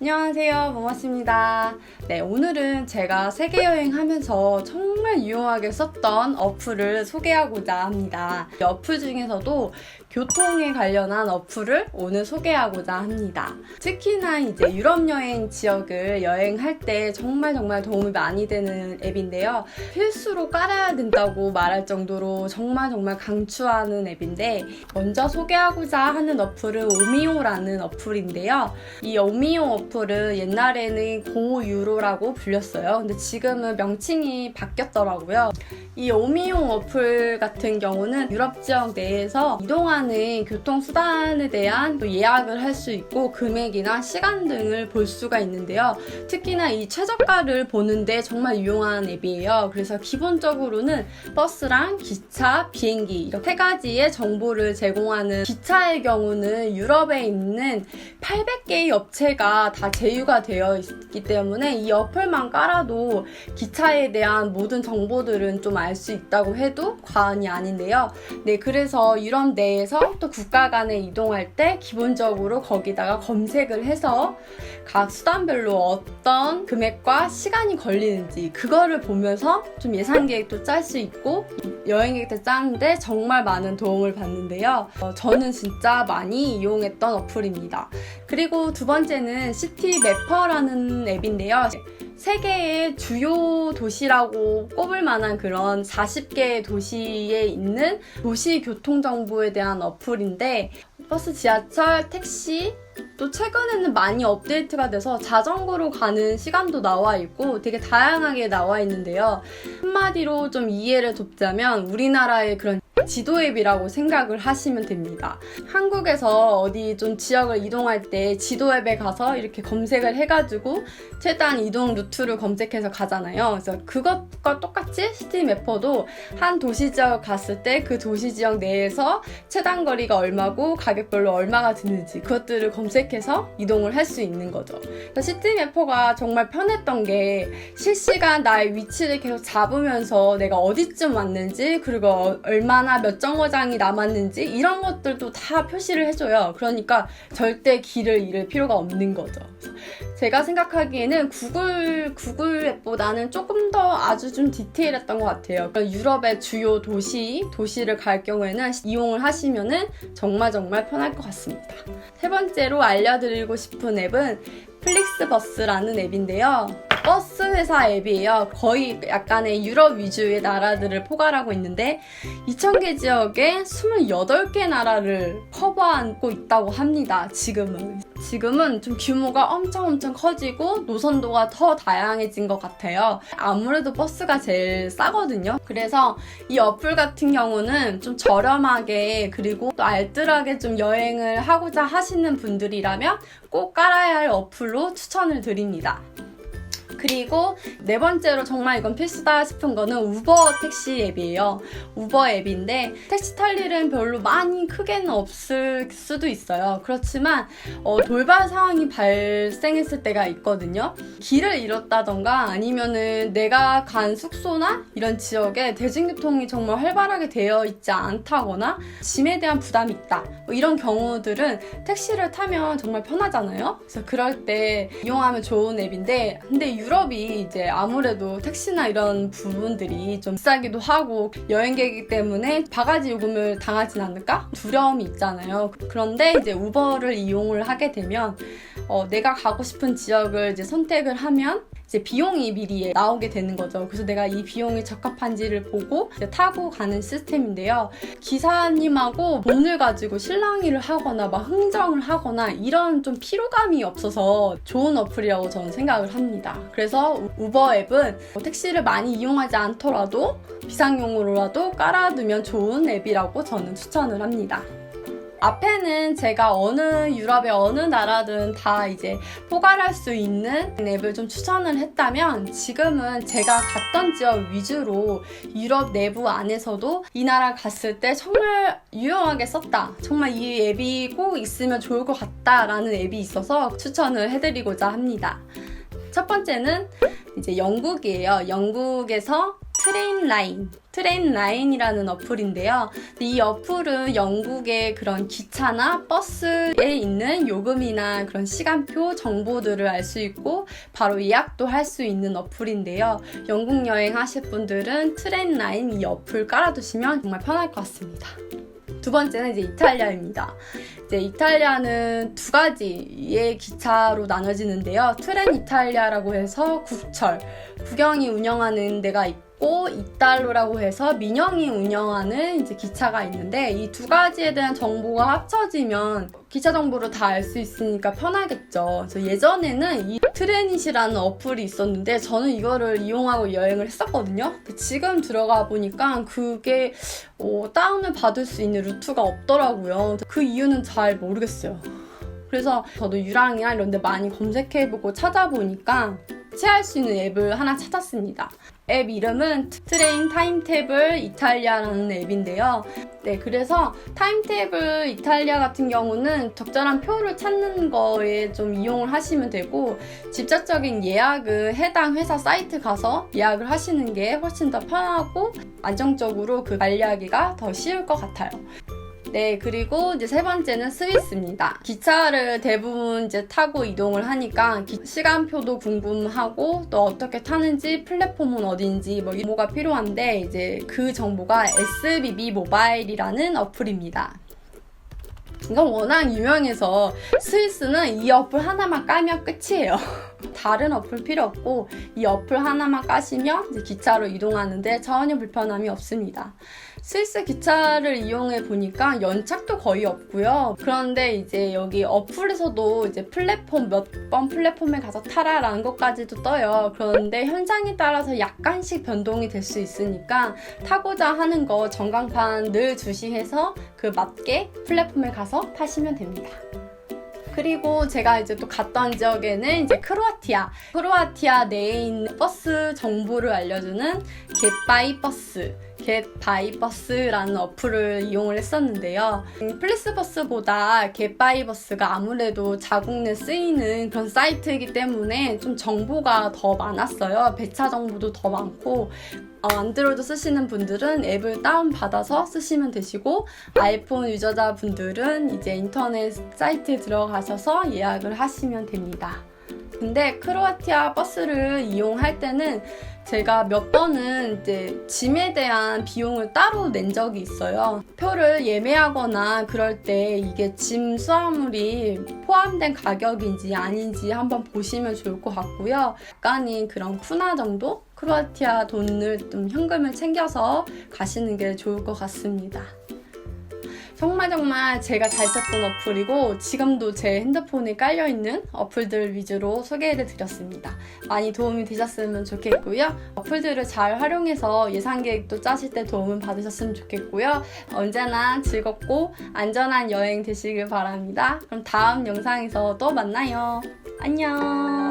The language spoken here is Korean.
안녕하세요, 모모씨입니다. 네, 오늘은 제가 세계여행하면서 정말 유용하게 썼던 어플을 소개하고자 합니다. 이 어플 중에서도 교통에 관련한 어플을 오늘 소개하고자 합니다. 특히나 이제 유럽 여행 지역을 여행할 때 정말 도움이 많이 되는 앱인데요. 필수로 깔아야 된다고 말할 정도로 정말 강추하는 앱인데, 먼저 소개하고자 하는 어플은 오미오라는 어플인데요. 이 오미오 어플은 옛날에는 고유로라고 불렸어요. 근데 지금은 명칭이 바뀌었더라고요. 이 오미오 어플 같은 경우는 유럽 지역 내에서 이동하는 교통수단에 대한 또 예약을 할 수 있고 금액이나 시간 등을 볼 수가 있는데요. 특히나 이 최저가를 보는데 정말 유용한 앱이에요. 그래서 기본적으로는 버스랑 기차, 비행기 이렇게 세 가지의 정보를 제공하는, 기차의 경우는 유럽에 있는 800개의 업체가 다 제휴가 되어 있기 때문에 이 어플만 깔아도 기차에 대한 모든 정보들은 좀 알 수 있다고 해도 과언이 아닌데요. 네, 그래서 유럽 내에서 또 국가 간에 이동할 때 기본적으로 거기다가 검색을 해서 각 수단별로 어떤 금액과 시간이 걸리는지 그거를 보면서 좀 예산 계획도 짤 수 있고 여행 계획도 짜는데 정말 많은 도움을 받는데요. 저는 진짜 많이 이용했던 어플입니다. 그리고 두 번째는 시티매퍼라는 앱인데요. 세계의 주요 도시라고 꼽을 만한 그런 40개의 도시에 있는 도시 교통 정보에 대한 어플인데, 버스, 지하철, 택시, 또 최근에는 많이 업데이트가 돼서 자전거로 가는 시간도 나와 있고 되게 다양하게 나와 있는데요. 한마디로 좀 이해를 돕자면 우리나라의 그런 지도 앱이라고 생각을 하시면 됩니다. 한국에서 어디 좀 지역을 이동할 때 지도 앱에 가서 이렇게 검색을 해가지고 최단 이동 루트를 검색해서 가잖아요. 그래서 그것과 똑같이 시티매퍼도 한 도시 지역 갔을 때 그 도시 지역 내에서 최단 거리가 얼마고 가격별로 얼마가 드는지 그것들을 검색해서 이동을 할 수 있는 거죠. 시티매퍼가 정말 편했던 게 실시간 나의 위치를 계속 잡으면서 내가 어디쯤 왔는지, 그리고 얼마나 몇 정거장이 남았는지 이런 것들도 다 표시를 해줘요. 그러니까 절대 길을 잃을 필요가 없는 거죠. 제가 생각하기에는 구글 앱보다는 조금 더 아주 좀 디테일했던 것 같아요. 유럽의 주요 도시를 갈 경우에는 이용을 하시면은 정말 편할 것 같습니다. 세 번째로 알려드리고 싶은 앱은 플릭스버스라는 앱인데요. 버스 회사 앱이에요. 거의 약간의 유럽 위주의 나라들을 포괄하고 있는데 2,000개 지역에 28개 나라를 커버하고 있다고 합니다. 지금은 좀 규모가 엄청 커지고 노선도가 더 다양해진 것 같아요. 아무래도 버스가 제일 싸거든요. 그래서 이 어플 같은 경우는 좀 저렴하게, 그리고 또 알뜰하게 좀 여행을 하고자 하시는 분들이라면 꼭 깔아야 할 어플로 추천을 드립니다. 그리고 네 번째로 정말 이건 필수다 싶은 거는 우버 택시 앱이에요. 우버 앱인데 택시 탈 일은 별로 많이 크게는 없을 수도 있어요. 그렇지만 돌발 상황이 발생했을 때가 있거든요. 길을 잃었다던가 아니면은 내가 간 숙소나 이런 지역에 대중교통이 정말 활발하게 되어 있지 않다거나 짐에 대한 부담이 있다, 이런 경우들은 택시를 타면 정말 편하잖아요. 그래서 그럴 때 이용하면 좋은 앱인데, 근데 유럽이 이제 아무래도 택시나 이런 부분들이 좀 비싸기도 하고 여행객이기 때문에 바가지 요금을 당하진 않을까? 두려움이 있잖아요. 그런데 이제 우버를 이용을 하게 되면 내가 가고 싶은 지역을 이제 선택을 하면 이제 비용이 미리 나오게 되는 거죠. 그래서 내가 이 비용이 적합한지를 보고 이제 타고 가는 시스템인데요. 기사님하고 돈을 가지고 실랑이를 하거나 막 흥정을 하거나 이런 좀 피로감이 없어서 좋은 어플이라고 저는 생각을 합니다. 그래서 우버 앱은 택시를 많이 이용하지 않더라도 비상용으로라도 깔아두면 좋은 앱이라고 저는 추천을 합니다. 앞에는 제가 유럽의 어느 나라든 다 이제 포괄할 수 있는 앱을 좀 추천을 했다면, 지금은 제가 갔던 지역 위주로 유럽 내부 안에서도 이 나라 갔을 때 정말 유용하게 썼다, 정말 이 앱이 꼭 있으면 좋을 것 같다라는 앱이 있어서 추천을 해드리고자 합니다. 첫 번째는 이제 영국이에요. 영국에서 트레인라인이라는 어플인데요. 이 어플은 영국의 그런 기차나 버스에 있는 요금이나 그런 시간표 정보들을 알 수 있고 바로 예약도 할 수 있는 어플인데요. 영국 여행 하실 분들은 트레인라인 이 어플 깔아두시면 정말 편할 것 같습니다. 두 번째는 이제 이탈리아입니다. 이제 이탈리아는 두 가지의 기차로 나눠지는데요. 트렌 이탈리아라고 해서 국영이 운영하는 데가 있고 이탈로라고 해서 민영이 운영하는 이제 기차가 있는데 이 두 가지에 대한 정보가 합쳐지면 기차 정보를 다 알 수 있으니까 편하겠죠. 그래서 예전에는 이 트레닛이라는 어플이 있었는데 저는 이거를 이용하고 여행을 했었거든요. 지금 들어가 보니까 그게 다운을 받을 수 있는 루트가 없더라고요. 그 이유는 잘 모르겠어요. 그래서 저도 유랑이나 이런 데 많이 검색해보고 찾아보니까 체할 수 있는 앱을 하나 찾았습니다. 앱 이름은 트레인 타임테이블 이탈리아라는 앱인데요. 네, 그래서 타임테이블 이탈리아 같은 경우는 적절한 표를 찾는 거에 좀 이용을 하시면 되고 직접적인 예약은 해당 회사 사이트 가서 예약을 하시는 게 훨씬 더 편하고 안정적으로 관리하기가 더 쉬울 것 같아요. 네, 그리고 이제 세 번째는 스위스입니다. 기차를 대부분 이제 타고 이동을 하니까 시간표도 궁금하고 또 어떻게 타는지 플랫폼은 어딘지 뭐 정보가 필요한데 이제 그 정보가 SBB 모바일이라는 어플입니다. 이건 워낙 유명해서 스위스는 이 어플 하나만 깔면 끝이에요. 다른 어플 필요 없고 이 어플 하나만 까시면 이제 기차로 이동하는데 전혀 불편함이 없습니다. 스위스 기차를 이용해 보니까 연착도 거의 없고요. 그런데 이제 여기 어플에서도 이제 몇 번 플랫폼에 가서 타라라는 것까지도 떠요. 그런데 현장에 따라서 약간씩 변동이 될 수 있으니까 타고자 하는 거 전광판 늘 주시해서 그 맞게 플랫폼에 가서 타시면 됩니다. 그리고 제가 이제 또 갔던 지역에는 이제 크로아티아 내에 있는 버스 정보를 알려주는 겟바이버스라는 어플을 이용을 했었는데요. 플리스버스보다 겟바이버스가 아무래도 자국 내 쓰이는 그런 사이트이기 때문에 좀 정보가 더 많았어요. 배차 정보도 더 많고 안드로이드 쓰시는 분들은 앱을 다운받아서 쓰시면 되시고 아이폰 유저자분들은 이제 인터넷 사이트에 들어가셔서 예약을 하시면 됩니다. 근데 크로아티아 버스를 이용할 때는 제가 몇 번은 이제 짐에 대한 비용을 따로 낸 적이 있어요. 표를 예매하거나 그럴 때 이게 짐 수화물이 포함된 가격인지 아닌지 한번 보시면 좋을 것 같고요. 약간의 그런 푸나 정도? 크로아티아 돈을 좀 현금을 챙겨서 가시는 게 좋을 것 같습니다. 정말 제가 잘 썼던 어플이고 지금도 제 핸드폰에 깔려있는 어플들 위주로 소개해 드렸습니다. 많이 도움이 되셨으면 좋겠고요. 어플들을 잘 활용해서 예산 계획도 짜실 때 도움을 받으셨으면 좋겠고요. 언제나 즐겁고 안전한 여행 되시길 바랍니다. 그럼 다음 영상에서 또 만나요. 안녕.